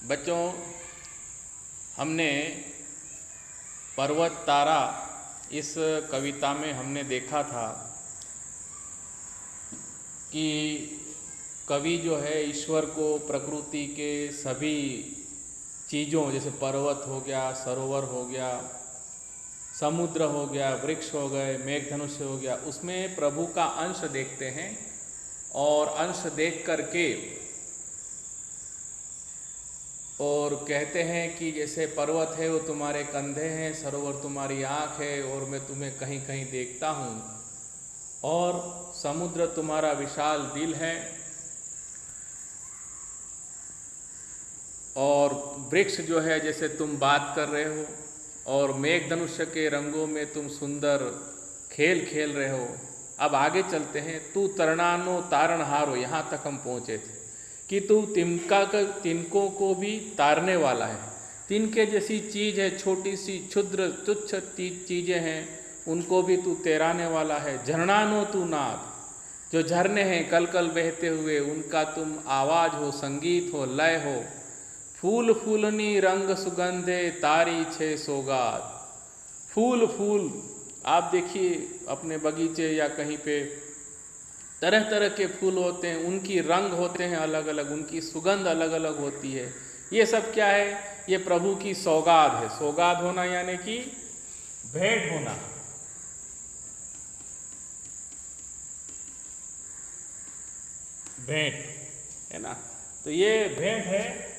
बच्चों, हमने पर्वत तारा इस कविता में हमने देखा था कि कवि जो है ईश्वर को प्रकृति के सभी चीज़ों, जैसे पर्वत हो गया, सरोवर हो गया, समुद्र हो गया, वृक्ष हो गए, मेघधनुष्य हो गया, उसमें प्रभु का अंश देखते हैं और अंश देख करके और कहते हैं कि जैसे पर्वत है वो तुम्हारे कंधे हैं, सरोवर तुम्हारी आँख है और मैं तुम्हें कहीं कहीं देखता हूँ, और समुद्र तुम्हारा विशाल दिल है, और वृक्ष जो है जैसे तुम बात कर रहे हो, और मेघधनुष्य के रंगों में तुम सुंदर खेल खेल रहे हो। अब आगे चलते हैं। तू तरणानो तारणहारो, यहाँ तक हम पहुँचे थे कि तू तिनकों को भी तारने वाला है। तिनके जैसी चीज़ है, छोटी सी क्षुद्र तुच्छ चीज़ें हैं, उनको भी तू तैराने वाला है। झरणानो तू नाद, जो झरने हैं कल कल बहते हुए, उनका तुम आवाज़ हो, संगीत हो, लय हो। फूल फूलनी रंग सुगंधे तारी छे सौगात। फूल फूल, आप देखिए अपने बगीचे या कहीं पे तरह तरह के फूल होते हैं, उनकी रंग होते हैं अलग अलग, उनकी सुगंध अलग अलग होती है। ये सब क्या है? ये प्रभु की सौगात है। सौगात होना यानी कि भेंट होना। भेंट है ना, तो ये भेंट है।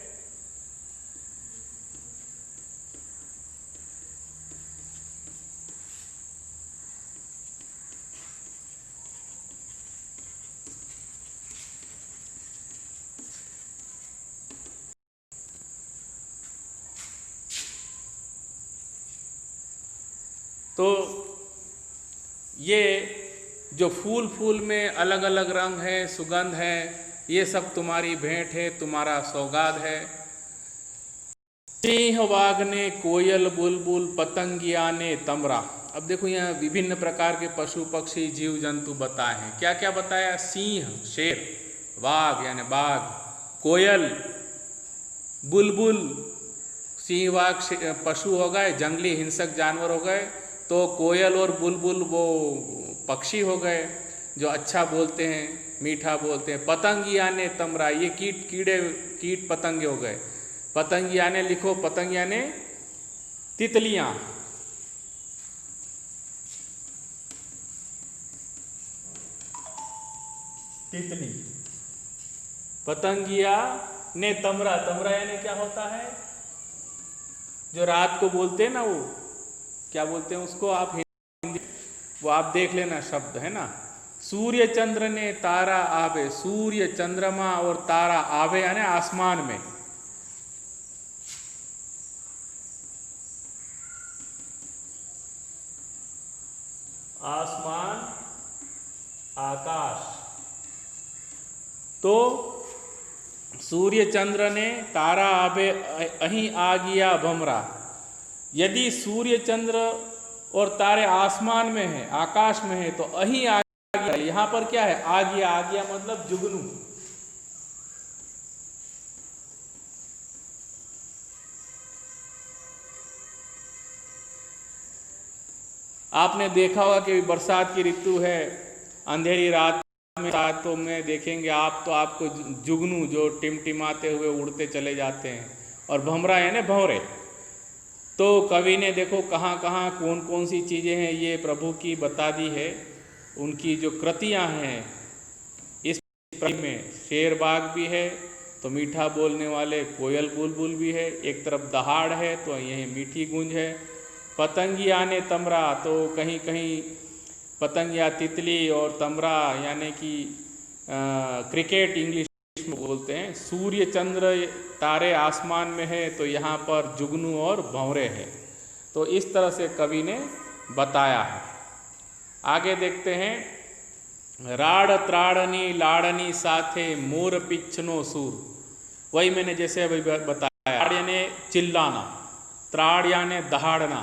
तो ये जो फूल फूल में अलग अलग रंग है, सुगंध है, ये सब तुम्हारी भेंट है, तुम्हारा सौगात है। सिंह वाघ ने कोयल बुलबुल पतंगिया ने तमरा। अब देखो यहाँ विभिन्न प्रकार के पशु पक्षी जीव जंतु बताए हैं। क्या क्या बताया? सिंह शेर, वाघ यानी बाघ, कोयल, बुलबुल, सिंह वाघ पशु हो गए, जंगली हिंसक जानवर हो गए, तो कोयल और बुलबुल वो पक्षी हो गए जो अच्छा बोलते हैं, मीठा बोलते हैं। पतंगिया ने तमरा, ये कीट पतंगे हो गए। पतंगिया ने लिखो, पतंगिया ने तितलियां। तितली, पतंगिया ने तमरा। तमरा यानी क्या होता है? जो रात को बोलते हैं ना, वो क्या बोलते हैं उसको? आप हिंदी वो आप देख लेना शब्द है ना। सूर्य चंद्र ने तारा आवे, सूर्य चंद्रमा और तारा आवे यानी आसमान में। आसमान, आकाश। तो सूर्य चंद्र ने तारा आवे अहीं आ गया भमरा। यदि सूर्य चंद्र और तारे आसमान में है, आकाश में है, तो अहीं आ गया। यहां पर क्या है? आ गया। आ गया मतलब जुगनू। आपने देखा होगा कि बरसात की ऋतु है, अंधेरी रातों में देखेंगे आप, तो आपको जुगनू जो टिमटिमाते हुए उड़ते चले जाते हैं, और भमरा यानी भंवरे। तो कवि ने देखो कहाँ कहाँ कौन कौन सी चीज़ें हैं ये प्रभु की बता दी है। उनकी जो कृतियाँ हैं, इस में शेर बाघ भी है, तो मीठा बोलने वाले कोयल बुलबुल भी है, एक तरफ दहाड़ है तो यही मीठी गूंज है। पतंगिया ने तमरा, तो कहीं कहीं पतंग या तितली, और तमरा यानी कि क्रिकेट इंग्लिश में बोलते हैं। सूर्य चंद्र तारे आसमान में है, तो यहाँ पर जुगनू और भंवरे हैं। तो इस तरह से कवि ने बताया है। आगे देखते हैं। राड़ त्राड़नी लाड़नी साथे मोर पिछनो सूर। वही मैंने जैसे अभी बताया, राड़ यानी चिल्लाना, त्राड़ यानी दहाड़ना,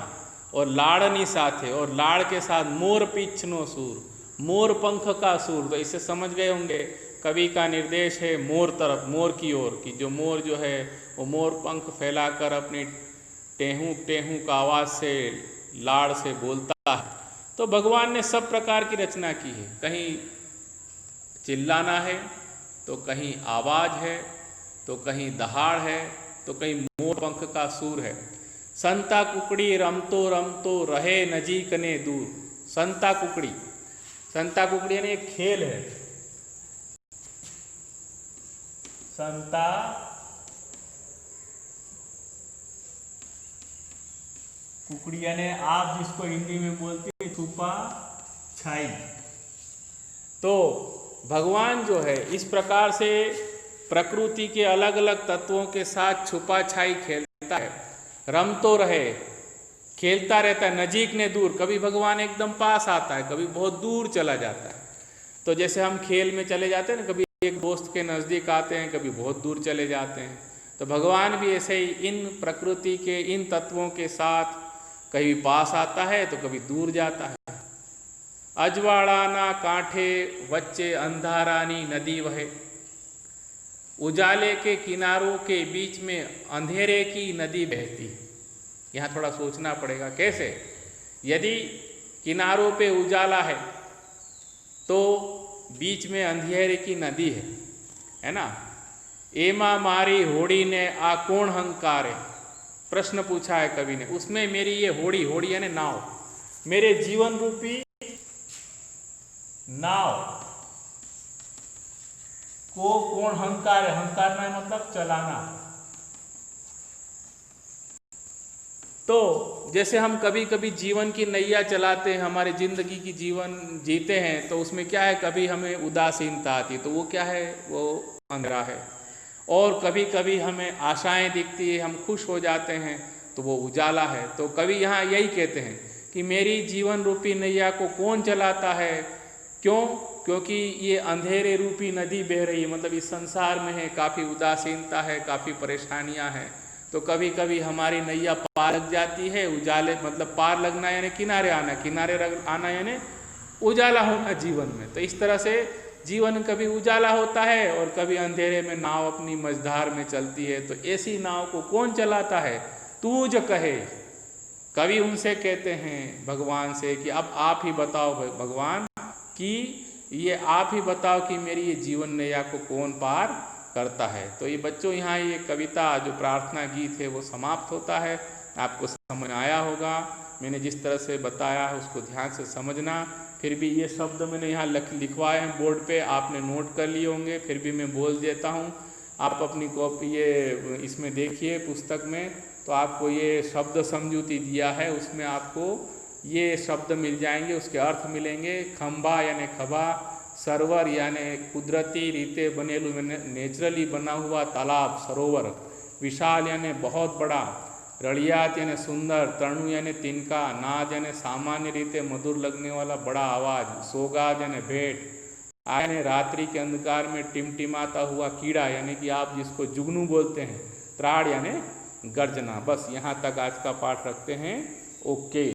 और लाड़नी साथे, और लाड़ के साथ मोर पिछनो सूर, मोर पंख का सूर। तो इससे समझ गए होंगे कवि का निर्देश है मोर तरफ, मोर की ओर, कि जो मोर जो है वो मोर पंख फैलाकर अपनी टेहू टेहू का आवाज़ से लाड़ से बोलता है। तो भगवान ने सब प्रकार की रचना की है, कहीं चिल्लाना है तो कहीं आवाज़ है तो कहीं दहाड़ है तो कहीं मोर पंख का सूर है। संता कुकड़ी रमतो रहे नजीक ने दूर। संता कुकड़ी, संता कुकड़ी यानी एक खेल है। संता कुकड़ी यानी आप जिसको हिंदी में बोलते हैं छुपा छाई। तो भगवान जो है इस प्रकार से प्रकृति के अलग अलग तत्वों के साथ छुपा छाई खेलता है, रमतो रहे, खेलता रहता है, नजीक ने दूर। कभी भगवान एकदम पास आता है, कभी बहुत दूर चला जाता है। तो जैसे हम खेल में चले जाते हैं ना, कभी एक दोस्त के नज़दीक आते हैं, कभी बहुत दूर चले जाते हैं। तो भगवान भी ऐसे ही इन प्रकृति के इन तत्वों के साथ कभी पास आता है तो कभी दूर जाता है। अजवाड़ा कांठे वच्चे अंधारानी नदी वहे। उजाले के किनारों के बीच में अंधेरे की नदी बहती। यहाँ थोड़ा सोचना पड़ेगा कैसे। यदि किनारों पे उजाला है तो बीच में अंधेरे की नदी है ना। एमा मारी होड़ी ने आ कौन हंकारे। प्रश्न पूछा है कवि ने, उसमें मेरी ये होड़ी, होड़ी यानी नाव, मेरे जीवन रूपी नाव को कौन हंकार है। हंकारना मतलब चलाना। तो जैसे हम कभी कभी जीवन की नैया चलाते हैं, हमारे जिंदगी की जीवन जीते हैं, तो उसमें क्या है, कभी हमें उदासीनता आती है तो वो क्या है, वो अंधेरा है। और कभी कभी हमें आशाएं दिखती है, हम खुश हो जाते हैं तो वो उजाला है। तो कवि यहाँ यही कहते हैं कि मेरी जीवन रूपी नैया को कौन चलाता है। क्यों? क्योंकि ये अंधेरे रूपी नदी बह रही है, मतलब इस संसार में है काफ़ी उदासीनता है, काफ़ी परेशानियां हैं। तो कभी कभी हमारी नैया पार लग जाती है। उजाले मतलब पार लगना यानी किनारे आना, किनारे आना यानी उजाला होना जीवन में। तो इस तरह से जीवन कभी उजाला होता है और कभी अंधेरे में नाव अपनी मझधार में चलती है। तो ऐसी नाव को कौन चलाता है, तू जो कहे। कवि उनसे कहते हैं भगवान से कि अब आप ही बताओ भगवान, कि ये आप ही बताओ कि मेरी ये जीवन नैया को कौन पार करता है। तो ये बच्चों यहाँ ये कविता जो प्रार्थना गीत है वो समाप्त होता है। आपको समझ आया होगा, मैंने जिस तरह से बताया है उसको ध्यान से समझना। फिर भी ये शब्द मैंने यहाँ लिखवाए हैं बोर्ड पे, आपने नोट कर लिए होंगे, फिर भी मैं बोल देता हूँ। आप अपनी कॉपी ये इसमें देखिए पुस्तक में, तो आपको ये शब्द समझूती दिया है, उसमें आपको ये शब्द मिल जाएंगे, उसके अर्थ मिलेंगे। खंबा यानी खबा, सरोवर यानी कुदरती रीते बनेलू नेचुरली बना हुआ तालाब सरोवर, विशाल यानी बहुत बड़ा, रड़ियात यानी सुंदर, तरणु यानी तिनका, नाद यानी सामान्य रीते मधुर लगने वाला बड़ा आवाज़, सोगाद यानी भेंट, यानी रात्रि के अंधकार में टिमटिमाता हुआ कीड़ा यानी कि आप जिसको जुगनू बोलते हैं, त्राड़ यानी गर्जना। बस यहाँ तक आज का पाठ रखते हैं। ओके।